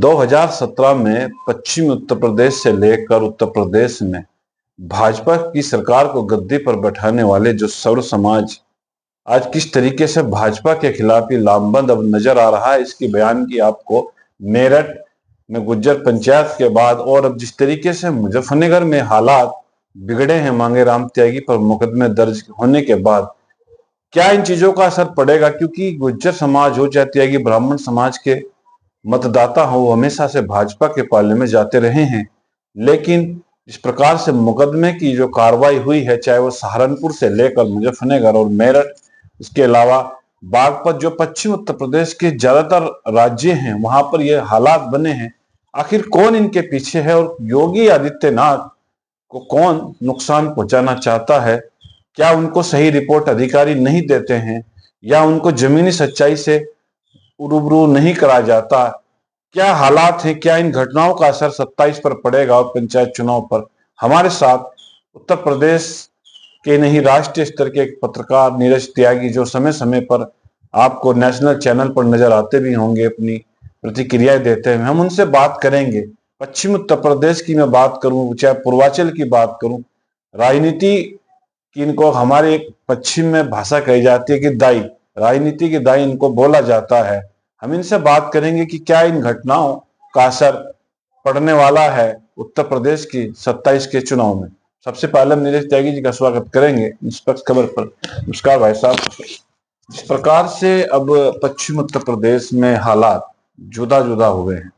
2017 में पश्चिमी उत्तर प्रदेश से लेकर उत्तर प्रदेश में भाजपा की सरकार को गद्दी पर बैठाने वाले जो सर्व समाज आज किस तरीके से भाजपा के खिलाफ ये लामबंद अब नजर आ रहा है, इसकी बयान की आपको मेरठ में गुज्जर पंचायत के बाद और अब जिस तरीके से मुजफ्फरनगर में हालात बिगड़े हैं मांगेराम त्यागी पर मुकदमे दर्ज होने के बाद, क्या इन चीजों का असर पड़ेगा? क्योंकि गुज्जर समाज हो चाहे त्यागी ब्राह्मण समाज के मतदाता हो, वो हमेशा से भाजपा के पाले में जाते रहे हैं। लेकिन इस प्रकार से मुकदमे की जो कार्रवाई हुई है, चाहे वो सहारनपुर से लेकर मुजफ्फरनगर और मेरठ, इसके अलावा बागपत, जो पश्चिम उत्तर प्रदेश के ज्यादातर राज्य हैं, वहां पर ये हालात बने हैं। आखिर कौन इनके पीछे है और योगी आदित्यनाथ को कौन नुकसान पहुंचाना चाहता है? क्या उनको सही रिपोर्ट अधिकारी नहीं देते हैं या उनको जमीनी सच्चाई से रूबरू नहीं करा जाता? क्या हालात हैं? क्या इन घटनाओं का असर 27 पर पड़ेगा और पंचायत चुनाव पर? हमारे साथ उत्तर प्रदेश के नहीं राष्ट्रीय स्तर के एक पत्रकार नीरज त्यागी, जो समय समय पर आपको नेशनल चैनल पर नजर आते भी होंगे, अपनी प्रतिक्रियाएं देते हैं। हम उनसे बात करेंगे। पश्चिम उत्तर प्रदेश की मैं बात करूं चाहे पूर्वांचल की बात करूं, राजनीति की इनको हमारे एक पश्चिम में भाषा कही जाती है कि दाई, राजनीति की दाई इनको बोला जाता है। हम इनसे बात करेंगे कि क्या इन घटनाओं का असर पड़ने वाला है उत्तर प्रदेश की 27 के चुनाव में। सबसे पहले हम नीरज त्यागी जी का स्वागत करेंगे निष्पक्ष खबर पर। नमस्कार भाई साहब। इस प्रकार से अब पश्चिम उत्तर प्रदेश में हालात जुदा जुदा हो गए हैं।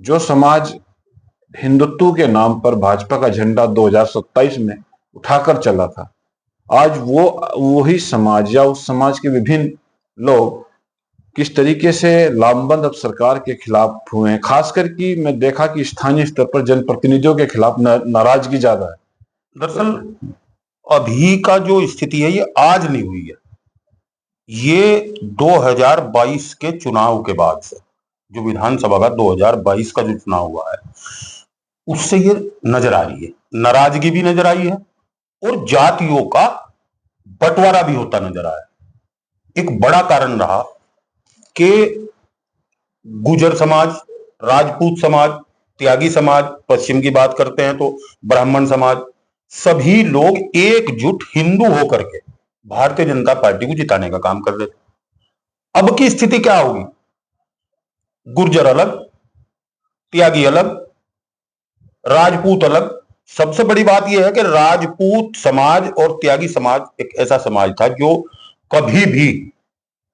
जो समाज हिंदुत्व के नाम पर भाजपा का झंडा 2027 में उठाकर चला था, आज वही समाज या उस समाज के विभिन्न लोग किस तरीके से लामबंद अब सरकार के खिलाफ हुए हैं। खासकर कि मैं देखा कि स्थानीय स्तर पर जनप्रतिनिधियों के खिलाफ नाराजगी ज्यादा है। दरअसल अभी का जो स्थिति है ये आज नहीं हुई है, ये 2022 के चुनाव के बाद से, जो विधानसभा का 2022 का जो चुनाव हुआ है उससे ये नजर आ रही है। नाराजगी भी नजर आई है और जातियों का बंटवारा भी होता नजर आया। एक बड़ा कारण रहा कि गुर्जर समाज, राजपूत समाज, त्यागी समाज, पश्चिम की बात करते हैं तो ब्राह्मण समाज, सभी लोग एकजुट हिंदू होकर के भारतीय जनता पार्टी को जिताने का काम कर रहे थे। अब की स्थिति क्या होगी? गुर्जर अलग, त्यागी अलग, राजपूत अलग। सबसे बड़ी बात यह है कि राजपूत समाज और त्यागी समाज एक ऐसा समाज था जो कभी भी,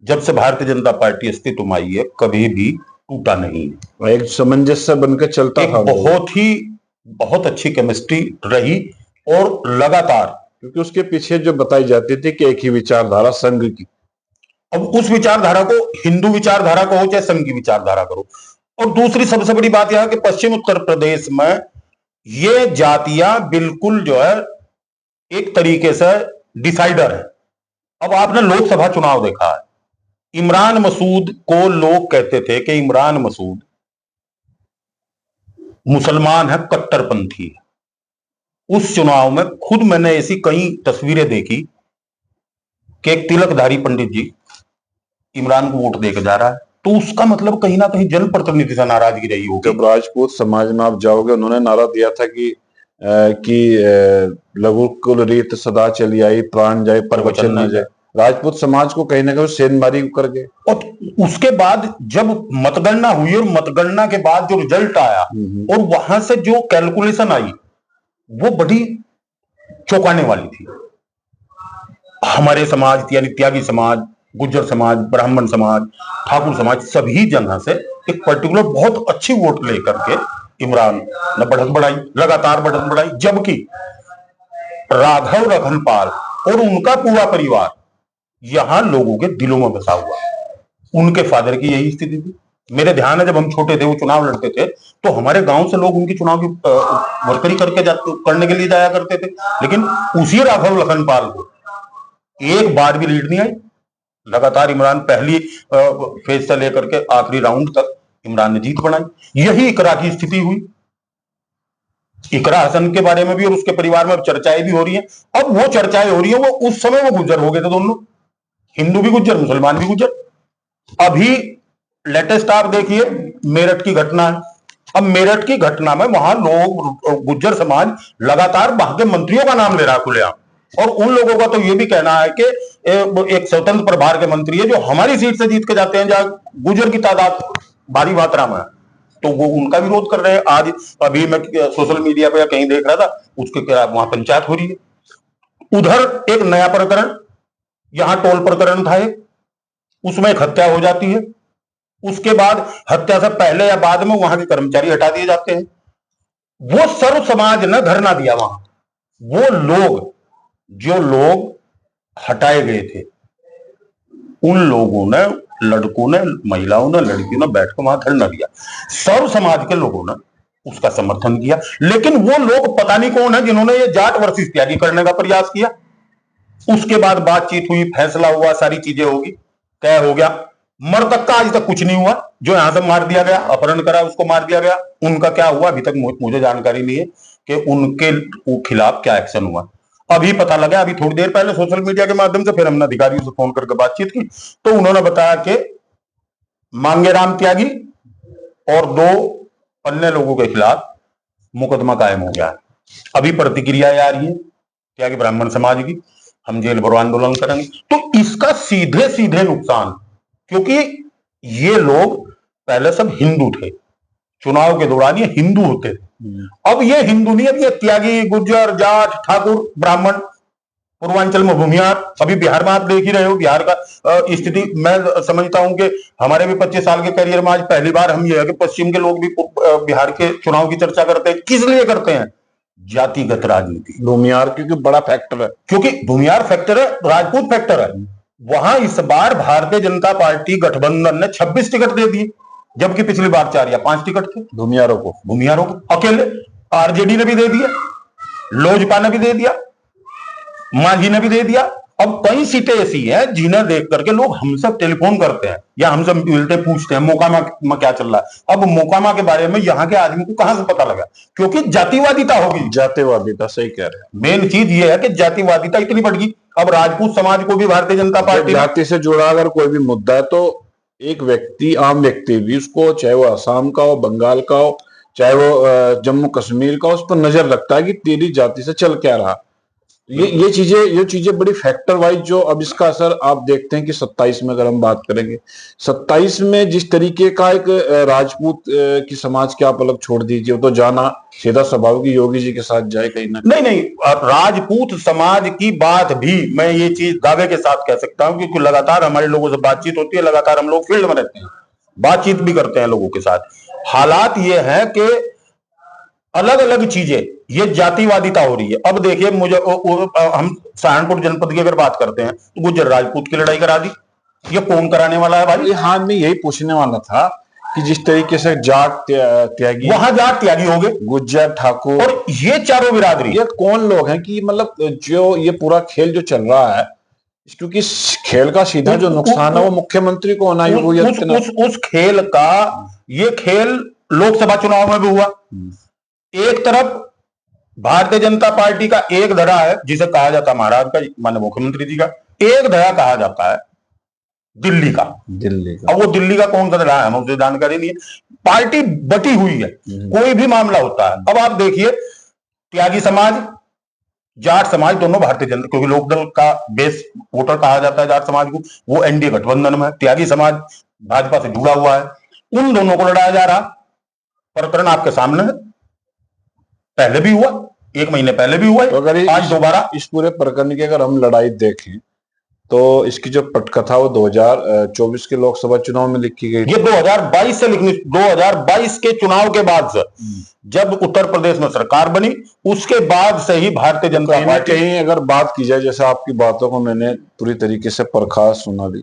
जब से भारतीय जनता पार्टी अस्तित्व में आई है, कभी भी टूटा नहीं है। एक सामंजस्य बनकर चलता था। बहुत अच्छी केमिस्ट्री रही और लगातार, क्योंकि उसके पीछे जो बताई जाती थी कि एक ही विचारधारा संघ की। अब उस विचारधारा को हिंदू विचारधारा को हो चाहे संघ की विचारधारा करो। और दूसरी सबसे बड़ी बात यह है कि पश्चिम उत्तर प्रदेश में ये जातियां बिल्कुल जो है एक तरीके से डिसाइडर है। अब आपने लोकसभा चुनाव देखा है, इमरान मसूद को लोग कहते थे कि इमरान मसूद मुसलमान है, कट्टरपंथी है। उस चुनाव में खुद मैंने ऐसी कई तस्वीरें देखी कि एक तिलकधारी पंडित जी इमरान को वोट देकर जा रहा है, तो उसका मतलब कहीं ना कहीं जनप्रतिनिधि से नाराजगी रही होगी। जब राजपूत समाज में आप जाओगे, उन्होंने नारा दिया था कि लघु कुल रीत सदा चली आई, प्राण जाए पर वचन न जाए। राजपूत समाज को कहीं ना कहीं सेंधमारी कर गए। और उसके बाद जब मतगणना हुई और मतगणना के बाद जो रिजल्ट आया और वहां से जो कैलकुलेशन आई, वो बड़ी चौंकाने वाली थी। हमारे समाज यानी त्यागी समाज, गुर्जर समाज, ब्राह्मण समाज, ठाकुर समाज, सभी जगह से एक पर्टिकुलर बहुत अच्छी वोट लेकर के इमरान ने बढ़त बढ़ाई, लगातार बढ़त बढ़ाई। जबकि राघव लखनपाल और उनका पूरा परिवार यहां लोगों के दिलों में बसा हुआ है। उनके फादर की यही स्थिति थी। मेरे ध्यान है जब हम छोटे थे, वो चुनाव लड़ते थे, तो हमारे गांव से लोग उनकी चुनाव की वर्करी करने के लिए जाया करते थे। लेकिन उसी राघव लखनपाल को एक बार भी लीड नहीं आई। लगातार इमरान पहली फेज से लेकर के आखिरी राउंड तक इमरान ने जीत बनाई। यही इकरा की स्थिति हुई। इकरा हसन के बारे में भी और उसके परिवार में चर्चाएं भी हो रही हैं। अब वो चर्चाएं हो रही है, वो उस समय वो गुर्जर हो गए थे दोनों, हिंदू भी गुर्जर, मुसलमान भी गुर्जर। अभी लेटेस्ट आप देखिए मेरठ की घटना है। अब मेरठ की घटना में वहां लोग, गुज्जर समाज लगातार वहां के मंत्रियों का नाम ले रहा है खुलेआम, और उन लोगों का तो ये भी कहना है कि एक स्वतंत्र प्रभार के मंत्री है जो हमारी सीट से जीत के जाते हैं जहां गुज्जर की तादाद भारी मात्रा में है, तो वो उनका विरोध कर रहे हैं। आज अभी मैं सोशल मीडिया पे या कहीं देख रहा था, उसके क्या वहां पंचायत हो रही है। उधर एक नया प्रकरण, यहां टोल प्रकरण था एक, उसमें एक हत्या हो जाती है, उसके बाद हत्या से पहले या बाद में वहां के कर्मचारी हटा दिए जाते हैं। वो सर्व समाज ने धरना दिया वहां, वो लोग, जो लोग हटाए गए थे, उन लोगों ने, लड़कों ने, महिलाओं ने, लड़कियों ने बैठ कर वहां धरना दिया। सर्व समाज के लोगों ने उसका समर्थन किया। लेकिन वो लोग पता नहीं कौन है जिन्होंने ये जाट वर्सेस त्यागी करने का प्रयास किया। उसके बाद बातचीत हुई, फैसला हुआ, सारी चीजें होगी, तय हो गया। मृतक का आज तक कुछ नहीं हुआ, जो यहां से मार दिया गया, अपहरण करा उसको मार दिया गया, उनका क्या हुआ अभी तक मुझे जानकारी नहीं है कि उनके खिलाफ क्या एक्शन हुआ। अभी पता लगा, अभी थोड़ी देर पहले सोशल मीडिया के माध्यम से फिर हमने अधिकारियों से फोन करके बातचीत की, तो उन्होंने बताया कि मांगेराम त्यागी और 2 अन्य लोगों के खिलाफ मुकदमा कायम हो गया है। अभी प्रतिक्रिया आ रही है त्यागी ब्राह्मण समाज की, हम जेल भरो आंदोलन करेंगे। तो इसका सीधे सीधे नुकसान, क्योंकि ये लोग पहले सब हिंदू थे, चुनाव के दौरान ये हिंदू होते थे, अब ये हिंदू नहीं, अब ये त्यागी, गुर्जर, जाट, ठाकुर, ब्राह्मण, पूर्वांचल में भूमियार। अभी बिहार में आप देख ही रहे हो बिहार का स्थिति। मैं समझता हूं कि हमारे भी 25 साल के करियर में आज पहली बार हम ये है कि पश्चिम के लोग भी बिहार के चुनाव की चर्चा करते हैं। किस लिए करते हैं? जातिगत राजनीति। भूमियार क्योंकि बड़ा फैक्टर है, क्योंकि भूमियार फैक्टर है, राजपूत फैक्टर है। वहां इस बार भारतीय जनता पार्टी गठबंधन ने 26 टिकट दे दिए, जबकि पिछली बार 4 या 5 टिकट थे भूमियारों को अकेले। आरजेडी ने भी दे दिया, लोजपा ने भी दे दिया, मांझी ने भी दे दिया। अब कई सीटें ऐसी हैं जिन्हें देख करके लोग हमसे टेलीफोन करते हैं या हमसे मिलते पूछते हैं मोकामा में क्या चल रहा है। अब मोकामा के बारे में यहाँ के आदमी को कहां से पता लगा? क्योंकि जातिवादिता होगी। जातिवादिता, सही कह रहे हैं। मेन चीज ये है कि जातिवादिता इतनी बढ़ गई। अब राजपूत समाज को भी भारतीय जनता पार्टी, जाति से जुड़ा अगर कोई भी मुद्दा है तो एक व्यक्ति, आम व्यक्ति भी उसको, चाहे वो असम का हो, बंगाल का हो, चाहे वो जम्मू कश्मीर का, उस पर नजर रखता है कि तेरी जाति से चल क्या रहा। ये चीजें बड़ी फैक्टर वाइज, जो अब इसका असर आप देखते हैं कि 27 में अगर हम बात करेंगे, 27 में जिस तरीके का एक राजपूत की समाज की आप अलग छोड़ दीजिए, तो जाना सीधा स्वभाव की योगी जी के साथ जाए कहीं ना। नहीं, राजपूत समाज की बात भी मैं ये चीज दावे के साथ कह सकता हूं, क्योंकि लगातार हमारे लोगों से बातचीत होती है, लगातार हम लोग फील्ड में रहते हैं, बातचीत भी करते हैं लोगों के साथ। हालात ये है कि अलग अलग चीजें, ये जातिवादिता हो रही है। अब देखिए, मुझे हम सहारनपुर जनपद की अगर बात करते हैं तो गुज्जर राजपूत की लड़ाई करा दी, ये कौन कराने वाला है भाई? हाँ, मैं यही पूछने वाला था कि जिस तरीके से जाट त्यागी, वहां जाट त्यागी हो गए, गुज्जर, ठाकुर, और ये चारों बिरादरी, ये कौन लोग हैं कि मतलब जो ये पूरा खेल जो चल रहा है, क्योंकि खेल का सीधा जो नुकसान है वो मुख्यमंत्री को होना है। उस खेल का, ये खेल लोकसभा चुनाव में भी हुआ। एक तरफ भारतीय जनता पार्टी का एक धड़ा है जिसे कहा जाता है महाराष्ट्र का, माननीय मुख्यमंत्री जी का, एक धड़ा कहा जाता है दिल्ली का। अब वो दिल्ली का कौन सा धड़ा है मुझे जानकारी नहीं है। पार्टी बटी हुई है, कोई भी मामला होता है। अब आप देखिए, त्यागी समाज, जाट समाज दोनों भारतीय जनता, क्योंकि लोकदल का बेस वोटर कहा जाता है जाट समाज को, वो एनडीए गठबंधन में है। त्यागी समाज भाजपा से जुड़ा हुआ है, उन दोनों को लड़ाया जा रहा। प्रकरण आपके सामने है, पहले भी हुआ, 1 महीने पहले भी हुआ, तो अगर आज दोबारा इस पूरे प्रकरण की अगर हम लड़ाई देखें तो इसकी जो पटकथा वो 2024 के लोकसभा चुनाव में लिखी गई। ये 2022 से लिखनी, 2022 के चुनाव के बाद से, जब उत्तर प्रदेश में सरकार बनी, उसके बाद से ही भारतीय जनता पार्टी, कहीं अगर बात की जाए, जैसे आपकी बातों को मैंने पूरी तरीके से परखा सुना भी,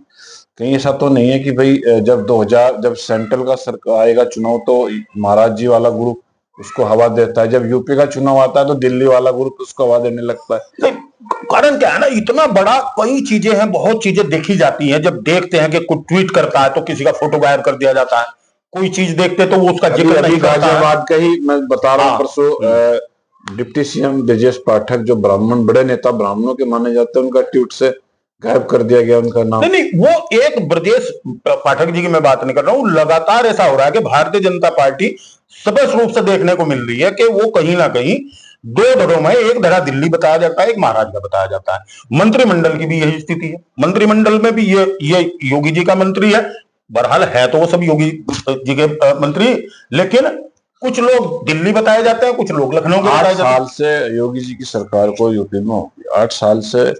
कहीं ऐसा तो नहीं है कि भाई जब सेंट्रल का सरकार आएगा चुनाव तो महाराज जी वाला ग्रुप उसको हवा देता है, जब यूपी का चुनाव आता है तो दिल्ली वाला ग्रुप उसको हवा देने लगता है। कारण क्या है ना, इतना बड़ा, कई चीजें हैं, बहुत चीजें देखी जाती हैं। जब देखते हैं कि कोई ट्वीट करता है तो किसी का फोटो गायब कर दिया जाता है, कोई चीज देखते तो वो उसका जिक्र नहीं करता है। गाजियाबाद का ही मैं बता रहा हूँ, परसों डिप्टी सीएम ब्रजेश पाठक, जो ब्राह्मण, बड़े नेता ब्राह्मणों के माने जाते हैं, उनका ट्वीट से गायब कर दिया गया उनका नाम। नहीं नहीं, वो एक ब्रजेश पाठक जी की मैं बात नहीं कर रहा हूं, लगातार ऐसा हो रहा है कि भारतीय जनता पार्टी स्पष्ट रूप से देखने को मिल रही है कि वो कहीं ना कहीं दो धड़ों में, एक धड़ा दिल्ली बताया जाता है, एक महाराष्ट्र बताया जाता है। मंत्रिमंडल की भी यही स्थिति है, मंत्रिमंडल में भी ये योगी जी का मंत्री है, बहरहाल है तो वो सब योगी जी के मंत्री, लेकिन कुछ लोग दिल्ली बताए जाते हैं, कुछ लोग लखनऊ के बताए जाते हैं। 8 साल से योगी जी की सरकार को यूपी में होगी, 8 साल से,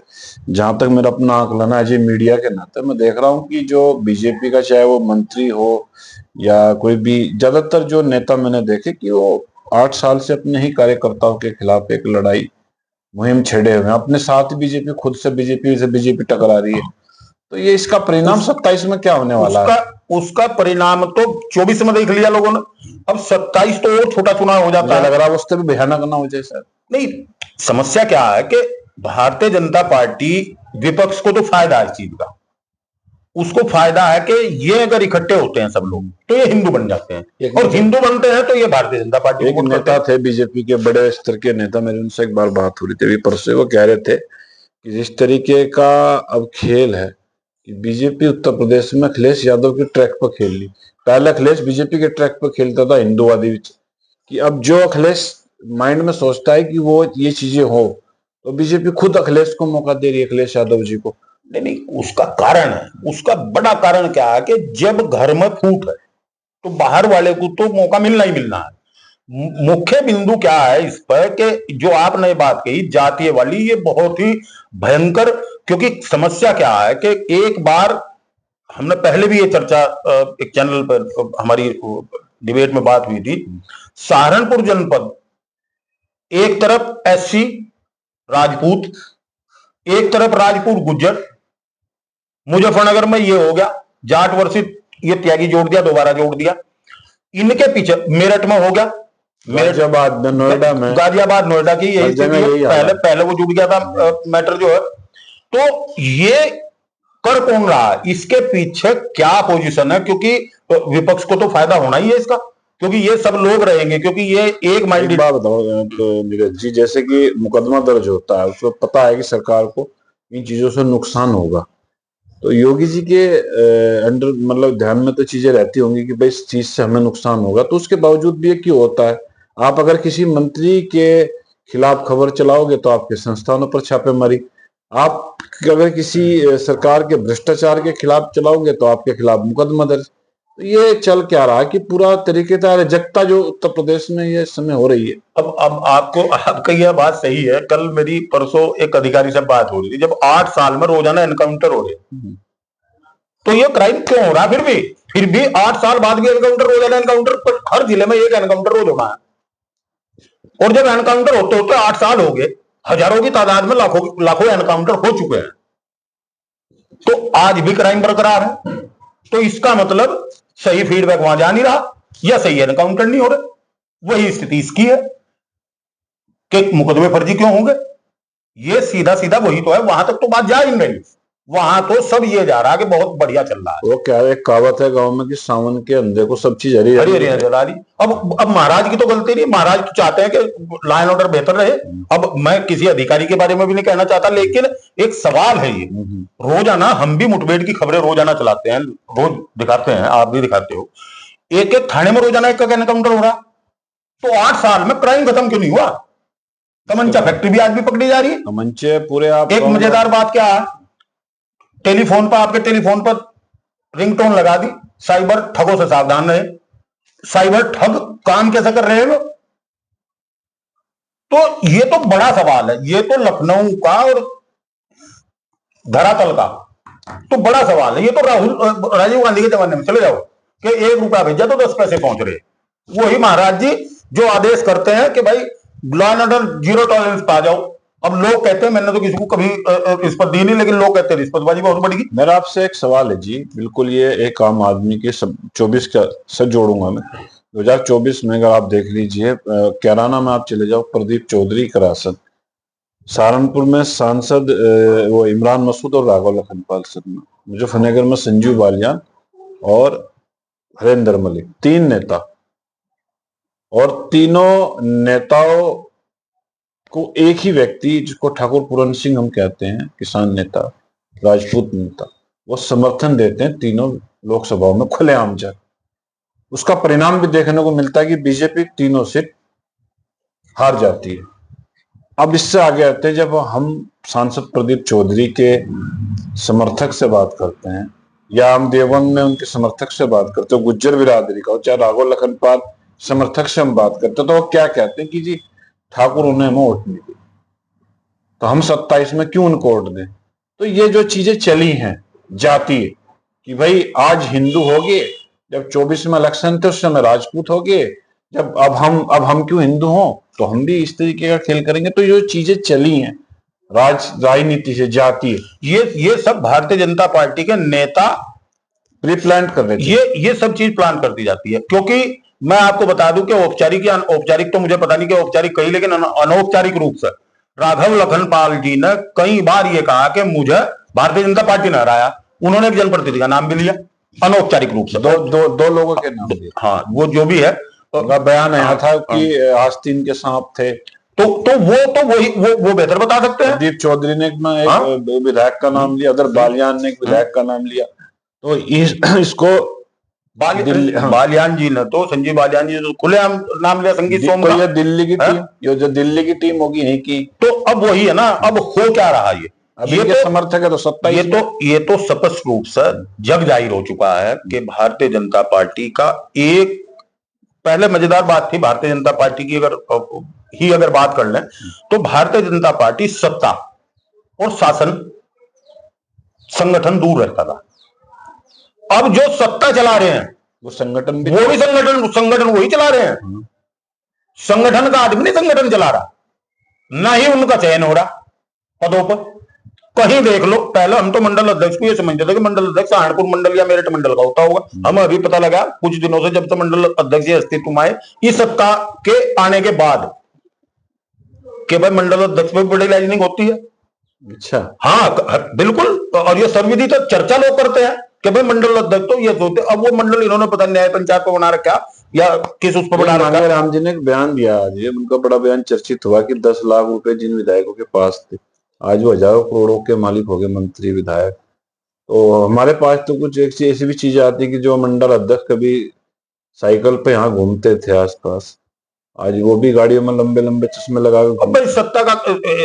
जहां तक मेरा अपना आकलन है, अजय मीडिया के नाते मैं देख रहा हूं कि जो बीजेपी का चाहे वो मंत्री हो या कोई भी, ज्यादातर जो नेता मैंने देखे कि वो 8 साल से अपने ही कार्यकर्ताओं के खिलाफ एक लड़ाई मुहिम छेड़े हुए हैं। अपने साथ ही बीजेपी, खुद से बीजेपी टकरा रही है। तो ये इसका परिणाम 27 में क्या होने वाला है? उसका परिणाम तो 24 में देख लिया लोगों ने, अब 27 तो और छोटा चुनाव हो जाता है। लग रहा है उससे भी भयानक ना हो जाए सर। नहीं, समस्या क्या है कि भारतीय जनता पार्टी, विपक्ष को तो फायदा है इस चीज का, उसको फायदा है कि ये अगर इकट्ठे होते हैं सब लोग तो ये हिंदू बन जाते हैं, और हिंदू बनते हैं तो ये भारतीय जनता पार्टी। एक नेता थे बीजेपी के, बड़े स्तर के नेता, मेरी उनसे एक बार बात हो रही थी अभी परसों, वो कह रहे थे कि जिस तरीके का अब खेल है कि बीजेपी उत्तर प्रदेश में अखिलेश यादव के ट्रैक पर खेल ली। पहले अखिलेश बीजेपी के ट्रैक पर खेलता था हिंदूवादी, कि अब जो अखिलेश माइंड में सोचता है कि वो ये चीजें हो, तो बीजेपी खुद अखिलेश को मौका दे रही है, अखिलेश यादव जी को। नहीं नहीं, उसका कारण है, उसका बड़ा कारण क्या है कि जब घर में फूट है तो बाहर वाले को तो मौका मिलना ही मिलना है। मुख्य बिंदु क्या है इस पर कि जो आपने बात कही जातीय वाली, ये बहुत ही भयंकर, क्योंकि समस्या क्या है कि एक बार हमने पहले भी ये चर्चा एक चैनल पर हमारी डिबेट में बात हुई थी, सहारनपुर जनपद एक तरफ एससी राजपूत, एक तरफ राजपूत गुज्जर, मुजफ्फरनगर में ये हो गया जाट वर्षित, ये त्यागी जोड़ दिया, दोबारा जोड़ दिया, इनके पीछे मेरठ में हो गया, गाजियाबाद नोएडा में, गाजियाबाद नोएडा की यही स्थिति है, पहले वो जुड़ गया था मैटर जो है। तो ये कर कौन रहा है, इसके पीछे क्या पोजीशन है, क्योंकि विपक्ष को तो फायदा होना ही है इसका, क्योंकि ये सब लोग रहेंगे, क्योंकि ये एक माइंडेड। बात बताओ नीरज जी, जैसे कि मुकदमा दर्ज होता है, उसको पता है कि सरकार को इन चीजों से नुकसान होगा, तो योगी जी के अंडर मतलब ध्यान में तो चीजें रहती होंगी कि भाई इस चीज से हमें नुकसान होगा, तो उसके बावजूद भी ये क्यों होता है? आप अगर किसी मंत्री के खिलाफ खबर चलाओगे तो आपके संस्थानों पर छापेमारी, आप अगर किसी सरकार के भ्रष्टाचार के खिलाफ चलाओगे तो आपके खिलाफ मुकदमा दर्ज। तो ये चल क्या रहा है कि पूरा तरीके से अराजकता जो उत्तर प्रदेश में ये समय हो रही है। अब आपका यह बात सही है। कल मेरी परसों एक अधिकारी से बात हो रही थी, जब 8 साल में रोजाना एनकाउंटर हो रहे तो ये क्राइम क्यों हो रहा है? फिर भी 8 साल बाद भी एनकाउंटर, रोजाना एनकाउंटर, पर हर जिले में एक एनकाउंटर रोज होना है। और जब एनकाउंटर होते होते 8 साल हो गए, हजारों की तादाद में लाखों एनकाउंटर हो चुके हैं, तो आज भी क्राइम बरकरार है। तो इसका मतलब सही फीडबैक वहां जा नहीं रहा, या सही एनकाउंटर नहीं हो रहे। वही स्थिति इसकी है कि मुकदमे फर्जी क्यों होंगे, ये सीधा सीधा वही तो है। वहां तक तो बात जा ही नहीं, वहां तो सब ये जा रहा है कि बहुत बढ़िया चल रहा है। वो क्या है, एक कहावत है गांव में कि सावन के अंधे को सब चीज हरी हरी हरी नजर आ रही। अब महाराज की तो गलती नहीं, महाराज तो चाहते हैं कि लॉ एंड ऑर्डर बेहतर रहे। अब मैं किसी अधिकारी के बारे में भी नहीं कहना चाहता, लेकिन एक सवाल है ये, रोजाना हम भी मुठभेड़ की खबरें रोजाना चलाते हैं, रोज दिखाते हैं, आप भी दिखाते हो, एक एक थाने में रोजाना एक एनकाउंटर हो रहा। तो 8 साल में क्राइम खत्म क्यों नहीं हुआ? तमंचा फैक्ट्री भी आज भी पकड़ी जा रही है। तमंचे पूरे। आप एक मजेदार बात क्या है, टेलीफोन पर, आपके टेलीफोन पर रिंगटोन लगा दी, साइबर ठगों से सावधान रहे। साइबर ठग काम कैसे कर रहे हैं वो? तो ये तो बड़ा सवाल है, ये तो लखनऊ का और धरातल का तो बड़ा सवाल है। ये तो राजीव गांधी के जमाने में चले जाओ कि 1 रुपया भेजा तो 10 पैसे पहुंच रहे। वही महाराज जी जो आदेश करते हैं कि भाई law and order zero tolerance पा जाओ। अब लोग कहते हैं, मैंने तो किसी को कभी रिश्वत दी नहीं, लेकिन लोग कहते हैं रिश्वतबाजी बहुत बढ़ेगी। मेरा आपसे एक सवाल है जी, बिल्कुल ये एक आम आदमी के सब 24 का से जोड़ूंगा मैं। 2024 में अगर आप देख लीजिए, कैराना में आप चले जाओ, प्रदीप चौधरी का रासद, सहारनपुर में सांसद वो इमरान मसूद और राघव लखनपाल शर्मा, मुजफ्फरनगर में संजीव बालियान और हरेंद्र मलिक, 3 नेता, और तीनों नेताओं को एक ही व्यक्ति, जिसको ठाकुर पूरन सिंह हम कहते हैं, किसान नेता, राजपूत नेता, वो समर्थन देते हैं तीनों लोकसभाओं में खुलेआम जाकर। उसका परिणाम भी देखने को मिलता है कि बीजेपी तीनों सीट हार जाती है। अब इससे आगे आते हैं, जब हम सांसद प्रदीप चौधरी के समर्थक से बात करते हैं या हम देवबंद में उनके समर्थक से बात करते हैं, गुज्जर बिरादरी का, चाहे राघव लखनपाल समर्थक से हम बात करते हैं, तो वो क्या कहते हैं कि जी ठाकुर उन्हें हमें वोट नहीं दी, तो हम 27 में क्यों उनको वोट दें। तो ये जो चीजें चली हैं जातीय, कि भाई आज हिंदू हो गए, जब 24 में इलेक्शन थे उस समय राजपूत हो गए, जब अब हम क्यों हिंदू हों, तो हम भी इस तरीके का खेल करेंगे। तो ये चीजें चली हैं राजनीति से जातीय, ये सब भारतीय जनता पार्टी के नेता प्री प्लान कर रहे थे। ये सब चीज प्लान कर दी जाती है, क्योंकि मैं आपको बता दूं कि औपचारिक या अनौपचारिक, तो मुझे पता नहीं कि औपचारिक कही, लेकिन अनौपचारिक रूप से राघव लखनपाल जी ने कई बार ये कहा कि मुझे भारतीय जनता पार्टी ने हराया। उन्होंने एक जनप्रतिनिधि का नाम भी लिया अनौपचारिक रूप से, दो लोगों के नाम दिए। हाँ, वो जो भी है, उनका बयान आया था कि आस्तीन के सांप थे, तो वो बेहतर बता सकते हैं। प्रदीप चौधरी ने एक विधायक का नाम लिया, अदर बालियान ने एक विधायक का नाम लिया। तो इसको बालियान जी ने तो, संजीव बालियान जी ने तो खुलेआम नाम लिया, संगीत सोम तो ये दिल्ली की टीम, ये जो दिल्ली की टीम होगी यहीं की। तो अब वही है ना, अब हो क्या रहा है, ये तो समर्थक है तो 27, ये तो स्पष्ट रूप से जग जाहिर हो चुका है कि भारतीय जनता पार्टी का एक, पहले मजेदार बात थी भारतीय जनता पार्टी की, अगर बात कर लें तो भारतीय जनता पार्टी सत्ता और शासन संगठन दूर रहता था। अब जो सत्ता चला रहे हैं वो संगठन भी, वो भी संगठन वही चला रहे हैं। संगठन का आदमी नहीं संगठन चला रहा, ना ही उनका चयन हो रहा पदों पर। कहीं देख लो, पहले हम तो मंडल अध्यक्ष को ये समझते थे कि मंडल अध्यक्ष सहारनपुर मंडल या मेरठ मंडल का होता होगा। हमें अभी पता लगा कुछ दिनों से, जब से मंडल अध्यक्ष अस्तित्व में आए इस सत्ता के आने के बाद, कि भाई मंडल अध्यक्ष में बड़ी लाइजनिंग होती है। अच्छा, हाँ बिल्कुल, और ये सर्वविधि तो चर्चा लोग करते हैं कि भाई मंडल अध्यक्ष तो ये सोचते। अब वो मंडल इन्होंने पता न्याय पंचायत को बना रखा या किस उस पर बना रखा। राम जी ने एक बयान दिया आज, ये उनका बड़ा बयान चर्चित हुआ कि 10 लाख रुपए जिन विधायकों के पास थे, आज वो हजारों करोड़ों के मालिक हो गए, मंत्री विधायक। तो हमारे पास तो कुछ एक ऐसी भी चीजें आती कि जो मंडल अध्यक्ष कभी साइकिल पे यहाँ घूमते थे आसपास, आज वो भी गाड़ियों में लंबे लंबे चश्मे लगा के। अब भाई सत्ता का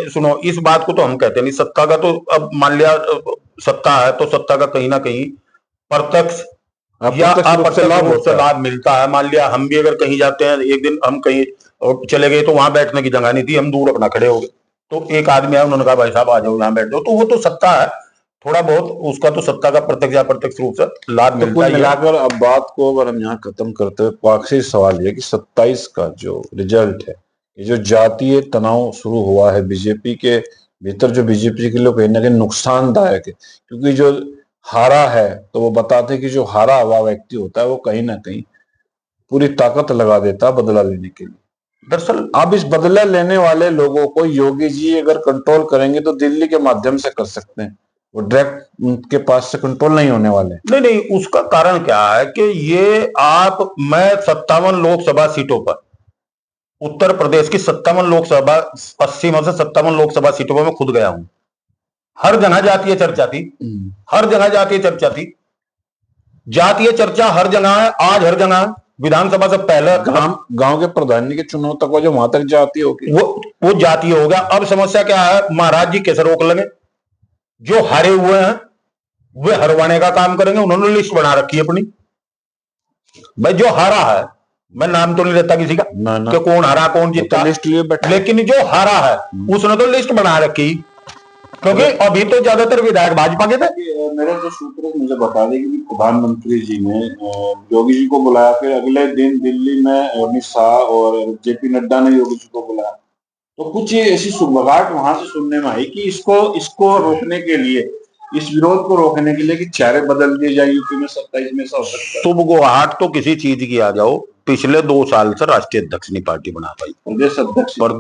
सुनो, इस बात को तो हम कहते नहीं, सत्ता का तो अब मान लिया सत्ता है तो सत्ता का कहीं ना कहीं प्रत्यक्ष या अप्रत्यक्ष रूप से लाभ मिलता है। मान लिया हम भी अगर कहीं जाते हैं, एक दिन हम कहीं चले गए तो वहां बैठने की जगह नहीं थी, हम दूर अपना खड़े हो गए, तो एक आदमी आया, उन्होंने कहा भाई साहब आ जाओ यहाँ बैठ जाओ, तो वो तो सत्ता है, थोड़ा बहुत उसका तो सत्ता का प्रत्यक्ष या अप्रत्यक्ष रूप से लाभ मिलता है। मिलाकर अब बात को अगर हम यहाँ खत्म करते हुए आखिरी सवाल ये कि 27 का जो रिजल्ट है, ये जो जातीय तनाव शुरू हुआ है बीजेपी के भीतर, जो बीजेपी के लिए कहीं ना कहीं नुकसानदायक है, क्योंकि जो हारा है तो वो बताते हैं कि जो हारा हुआ व्यक्ति होता है वो कहीं ना कहीं पूरी ताकत लगा देता है बदला लेने के लिए। दरअसल अब इस बदला लेने वाले लोगों को योगी जी अगर कंट्रोल करेंगे तो दिल्ली के माध्यम से कर सकते हैं, वो डायरेक्ट उनके पास से कंट्रोल नहीं होने वाले। नहीं, उसका कारण क्या है कि ये मैं 57 लोकसभा सीटों पर, उत्तर प्रदेश की 57 लोकसभा, 80 में से 57 लोकसभा सीटों पर मैं खुद गया हूं, हर जगह जातीय चर्चा थी, हर जगह जातीय चर्चा थी, जातीय चर्चा हर जगह है, आज हर जगह विधानसभा से पहले गांव के प्रधान के चुनाव तक जो वहां तक जातीय होगी, वो जातीय हो गया। अब समस्या क्या है, महाराज जी कैसे रोक लेंगे, जो हारे हुए हैं वे हरवाने का काम करेंगे, उन्होंने लिस्ट बना रखी है अपनी। भाई जो हारा है, मैं नाम तो नहीं लेता किसी का कि कौन हारा कौन जीता, लिस्ट लिए बैठा, लेकिन जो हारा है उसने तो लिस्ट बना रखी, क्योंकि अभी तो ज्यादातर विधायक भाजपा के थे। मेरे जो सूत्र मुझे बता दें कि प्रधानमंत्री जी ने योगी जी को बुलाया, फिर अगले दिन दिल्ली में अमित शाह और जेपी नड्डा ने योगी जी को बुलाया, तो कुछ ऐसी सुगबगाहट वहां से सुनने में आई कि इसको रोकने के लिए, इस विरोध को रोकने के लिए कि चेहरे बदल दिए जाए यूपी में 27 में ऐसा हो सकता है। सुगबगाहट तो किसी चीज की आ जाओ, पिछले 2 साल से राष्ट्रीय अध्यक्ष नहीं पार्टी बना पाई,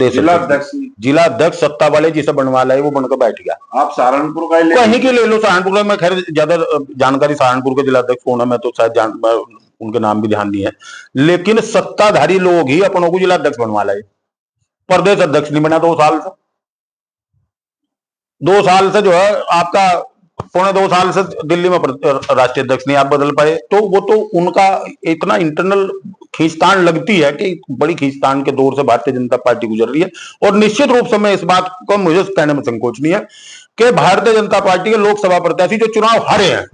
जिला अध्यक्ष सत्ता वाले जिसे बनवा लाए वो बनकर बैठ गया। आप सहारनपुर का कहीं की ले लो, सहारनपुर में खैर ज्यादा जानकारी सहारनपुर के जिला अध्यक्ष कौन है मैं तो शायद उनके नाम भी ध्यान नहीं है, लेकिन सत्ताधारी लोग ही अपनों को जिला अध्यक्ष बनवा लाए, प्रदेश अध्यक्ष नहीं बना 2 साल से। 2 साल से जो है आपका पौने 2 साल से दिल्ली में राष्ट्रीय अध्यक्ष नहीं आप बदल पाए, तो वो तो उनका इतना इंटरनल खींचतान लगती है कि बड़ी खींचतान के दौर से भारतीय जनता पार्टी गुजर रही है। और निश्चित रूप से मैं इस बात को मुझे कहने में संकोच नहीं है कि भारतीय जनता पार्टी के लोकसभा प्रत्याशी जो चुनाव हारे हैं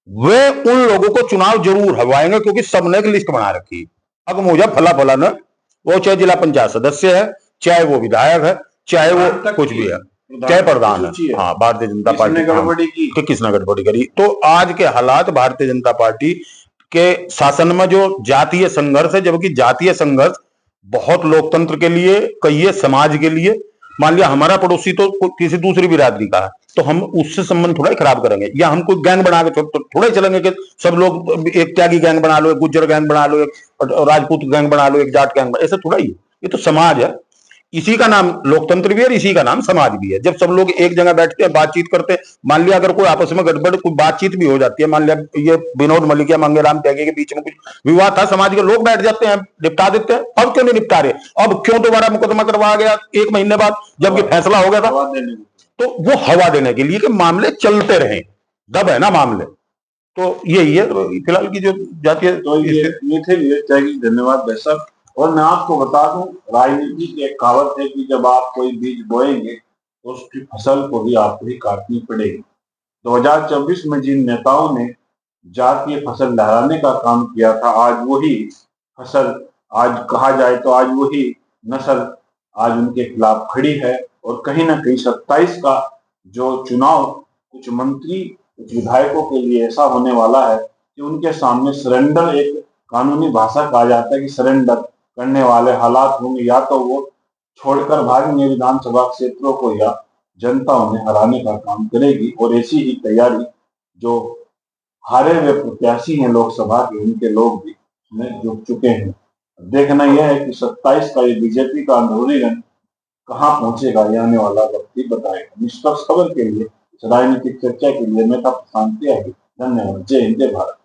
वे उन लोगों को चुनाव जरूर हरवाएंगे, क्योंकि सबने एक लिस्ट बना रखी है। अब मुझे फला फला न, वो चाहे जिला पंचायत सदस्य है, चाहे वो विधायक है, चाहे वो कुछ भी है, चाहे प्रधान है, हाँ भारतीय जनता पार्टी गड़बड़ी की कि किसने गड़बड़ी करी। तो आज के हालात भारतीय जनता पार्टी के शासन में जो जातीय संघर्ष है, जबकि जातीय संघर्ष बहुत लोकतंत्र के लिए, कहिए समाज के लिए, मान लिया हमारा पड़ोसी तो किसी दूसरी बिरादरी का है तो हम उससे संबंध थोड़ा ही खराब करेंगे, या हम कोई गैंग बना के थोड़ा ही चलेंगे कि सब लोग एक त्यागी गैंग बना लो, एक गुज्जर गैंग बना लो, एक राजपूत गैंग बना लो, एक जाट गैंग, ऐसा थोड़ा ही है। ये तो समाज है, इसी का नाम लोकतंत्र भी है, इसी का नाम समाज भी है। जब सब लोग एक जगह बैठते हैं, बातचीत करते हैं, मान लिया अगर कोई आपस में गड़बड़ कोई बातचीत भी हो जाती है, मान लिया ये विनोद मलिक या मंगेराम त्यागी के बीच में कुछ विवाद था, समाज के लोग बैठ जाते हैं, निपटा देते हैं। अब क्यों नहीं निपटा रहे? अब क्यों दोबारा मुकदमा करवाया गया 1 महीने बाद, जबकि फैसला हो गया था? तो वो हवा देने के लिए कि मामले चलते रहे, दब है ना मामले। तो यही है फिलहाल की जो जातीय। तो ये थे धन्यवाद भाई साहब। और मैं आपको बता दूं, राजनीति की एक कहावत है कि जब आप कोई बीज बोएंगे तो उसकी फसल को भी आपको ही काटनी पड़ेगी। 2024 में जिन नेताओं ने जातीय फसल लहराने का काम किया था, आज वही फसल, आज कहा जाए तो आज वही नस्ल आज उनके खिलाफ खड़ी है। और कहीं ना कहीं 27 का जो चुनाव कुछ मंत्री कुछ विधायकों के लिए ऐसा होने वाला है कि उनके सामने सरेंडर, एक कानूनी भाषा कहा जाता है कि सरेंडर करने वाले हालात होंगे, या तो वो छोड़कर भागेंगे विधानसभा क्षेत्रों को, या जनता उन्हें हराने का काम करेगी। और ऐसी ही तैयारी जो हारे हुए प्रत्याशी हैं लोकसभा के, उनके लोग भी उसमें जुट चुके हैं। देखना यह है कि 27 का ये बीजेपी का अंदरूनी रंग कहाँ पहुंचेगा, ये आने वाला वक्त ही बताएगा। निष्पक्ष खबर के लिए, राजनीतिक चर्चा के लिए मैं था प्रशांत त्यागी। धन्यवाद। जय हिंद, जय भारत।